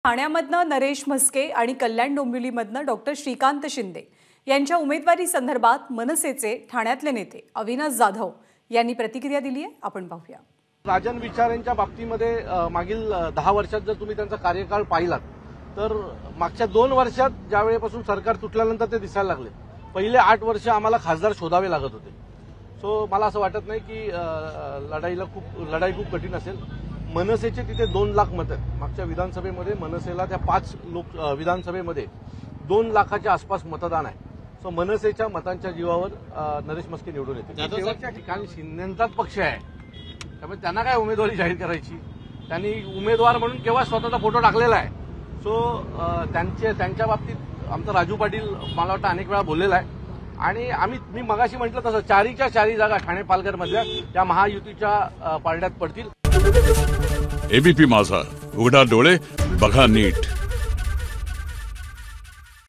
ठाण्यामधनं नरेश म्हस्के आणि कल्याण डोंबिवलीमधनं डॉक्टर श्रीकांत शिंदे यांच्या उमेदवारी संदर्भात मनसेचे ठाण्यातले नेते अविनाश जाधव यांनी प्रतिक्रिया दिली आहे. आपण पाहूया. राजन विचारेंच्या बाबतीमध्ये मागील 10 वर्षात जर तुम्ही त्यांचा कार्यकाळ पाहिलात तर मागच्या 2 वर्षात ज्यावेळेपासून सरकार तुटल्यानंतर ते दिसायला लागले. पहिले 8 वर्ष आम्हाला खासदार शोधावे लागत होते. सो मला असं वाटत नाही की लढाई खूप कठीण असेल. मनसेचे तिथे 2 लाख मतं आहेत. मागच्या विधानसभेमध्ये मनसेला त्या 5 विधानसभेमध्ये 2 लाखाच्या आसपास मतदान आहे. सो मनसेच्या मतांच्या जीवावर नरेश म्हस्के निवडून येते. शेवटच्या ठिकाणी शिंदेंचाच पक्ष आहे, त्यामुळे त्यांना काय उमेदवारी जाहीर करायची. त्यांनी उमेदवार म्हणून केव्हा स्वतःचा फोटो टाकलेला आहे. सो त्यांच्या बाबतीत आमचा राजू पाटील मला वाटतं अनेक वेळा बोललेला आहे. आणि मी मगाशी म्हटलं तसं 4च्या 4 जागा ठाणे पालघरमधल्या त्या महायुतीच्या पारड्यात पडतील. एबीपी माझा, उघडा डोळे बघा नीट.